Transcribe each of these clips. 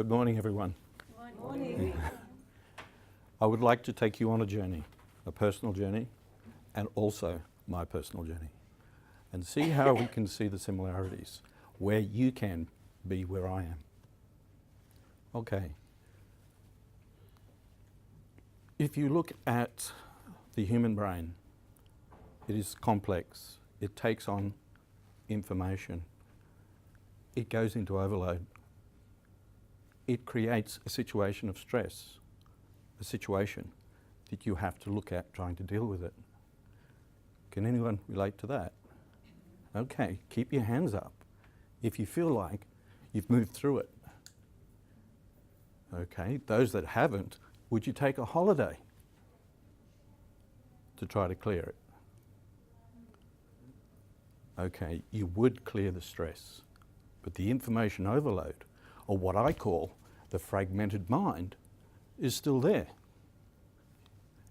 Good morning, everyone. Morning. I would like to take you on a journey, a personal journey, and also my personal journey, and see how we can see the similarities, where you can be where I am. Okay. If you look at the human brain, it is complex. It takes on information. It goes into overload. It creates a situation of stress, a situation that you have to look at trying to deal with it. Can anyone relate to that? Okay, keep your hands up if you feel like you've moved through it. Okay, those that haven't, would you take a holiday to try to clear it? Okay, you would clear the stress, but the information overload, or what I call the fragmented mind, is still there.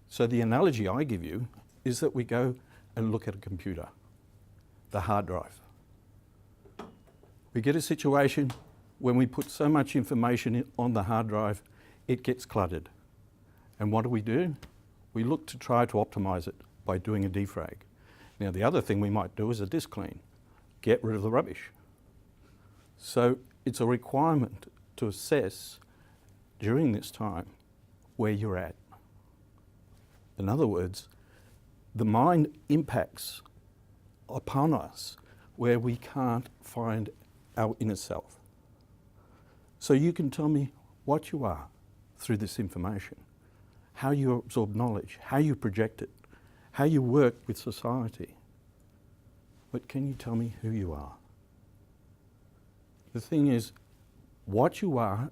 So the analogy I give you is that we go and look at a computer, the hard drive. We get a situation when we put so much information on the hard drive, it gets cluttered. And what do? We look to try to optimize it by doing a defrag. Now, the other thing we might do is a disk clean, get rid of the rubbish. So it's a requirement to assess during this time where you're at. In other words, the mind impacts upon us where we can't find our inner self. So you can tell me what you are through this information, how you absorb knowledge, how you project it, how you work with society. But can you tell me who you are? The thing is, what you are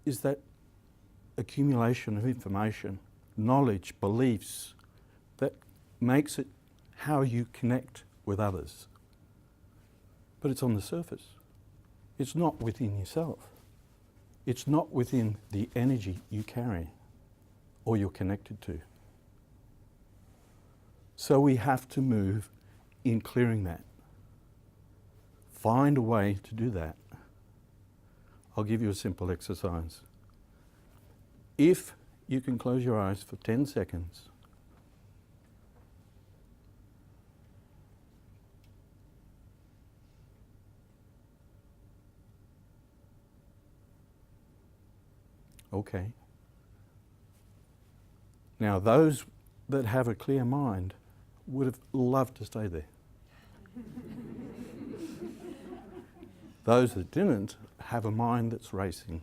is that accumulation of information, knowledge, beliefs, that makes it how you connect with others. But it's on the surface. It's not within yourself. It's not within the energy you carry or you're connected to. So we have to move in clearing that. Find a way to do that. I'll give you a simple exercise. If you can close your eyes for 10 seconds, okay. Now, those that have a clear mind would have loved to stay there. Those that didn't have a mind that's racing.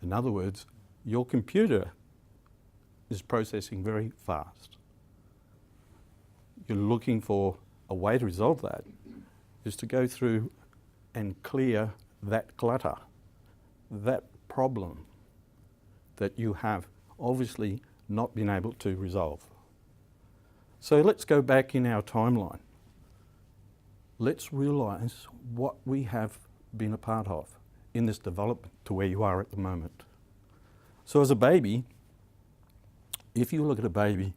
In other words, your computer is processing very fast. You're looking for a way to resolve that, is to go through and clear that clutter, that problem that you have obviously not been able to resolve. So let's go back in our timeline. Let's realise what we have been a part of in this development to where you are at the moment. So as a baby, if you look at a baby,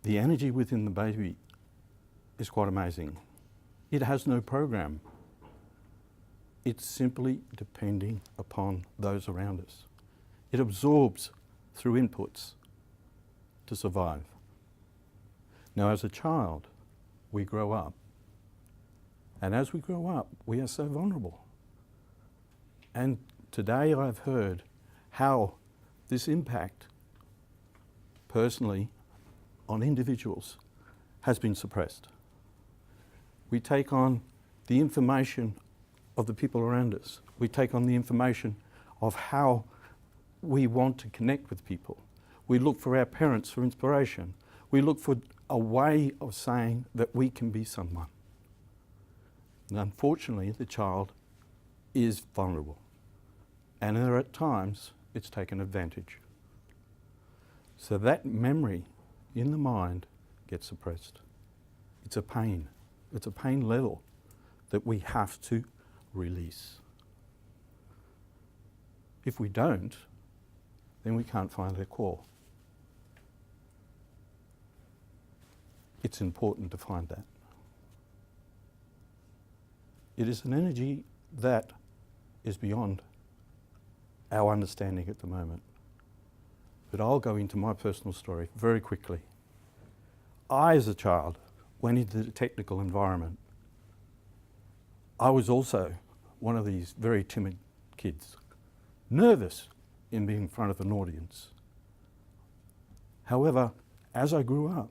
the energy within the baby is quite amazing. It has no program. It's simply depending upon those around us. It absorbs through inputs to survive. Now, as a child, we grow up. And as we grow up, we are so vulnerable. And today I've heard how this impact personally on individuals has been suppressed. We take on the information of the people around us. We take on the information of how we want to connect with people. We look for our parents for inspiration. We look for a way of saying that we can be someone. And unfortunately, the child is vulnerable. And there are times it's taken advantage. So that memory in the mind gets suppressed. It's a pain. It's a pain level that we have to release. If we don't, then we can't find our core. It's important to find that. It is an energy that is beyond our understanding at the moment. But I'll go into my personal story very quickly. I, as a child, went into the technical environment. I was also one of these very timid kids, nervous in being in front of an audience. However, as I grew up,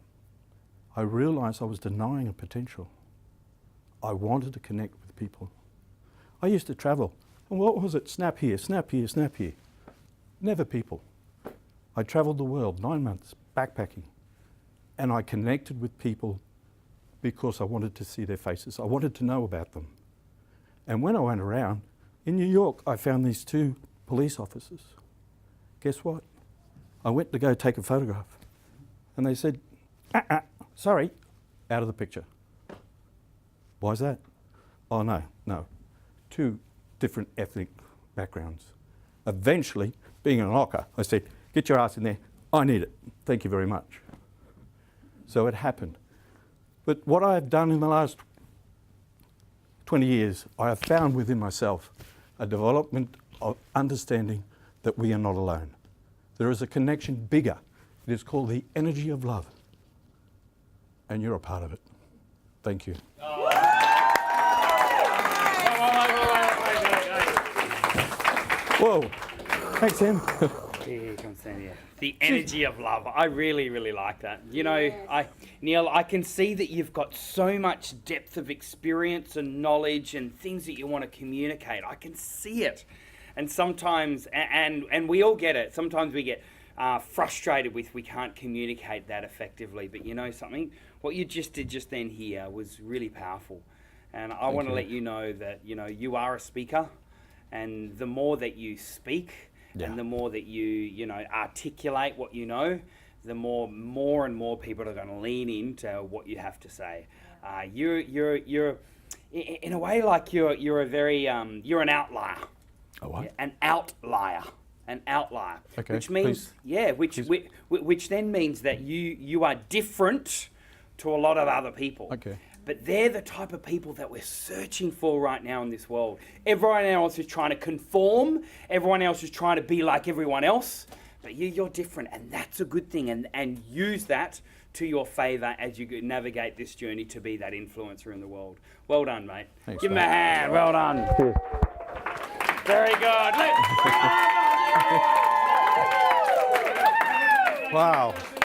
I realised I was denying a potential. I wanted to connect with people. I used to travel, and what was it? Snap here, snap here, snap here. Never people. I travelled the world, 9 months, backpacking, and I connected with people because I wanted to see their faces. I wanted to know about them. And when I went around, in New York, I found these 2 police officers. Guess what? I went to go take a photograph, and they said, sorry, out of the picture. Why is that? Oh, no. 2 different ethnic backgrounds. Eventually, being an locker, I said, get your ass in there. I need it. Thank you very much. So it happened. But what I've done in the last 20 years, I have found within myself a development of understanding that we are not alone. There is a connection bigger. It is called the energy of love. And you're a part of it. Thank you. Whoa. Thanks, Sam. Here comes Sam, yeah. The energy of love. I really, really like that. You know, Neil, I can see that you've got so much depth of experience and knowledge and things that you want to communicate. I can see it. And sometimes, and we all get it, sometimes we get frustrated with we can't communicate that effectively. But you know something? What you just did just then here was really powerful. And I want to let you know that, you know, you are a speaker. And the more that you speak, and the more that you know, articulate what you know, the more and more people are going to lean into what you have to say. You're in a way like you're a very you're an outlier. A what? An outlier. Okay, which means which then means that you are different to a lot of other people. Okay. But they're the type of people that we're searching for right now in this world. Everyone else is trying to conform. Everyone else is trying to be like everyone else. But you're different, and that's a good thing. And use that to your favour as you navigate this journey to be that influencer in the world. Well done, mate. Thanks, Give him mate. a hand. Well done. Cheers. Very good. Wow.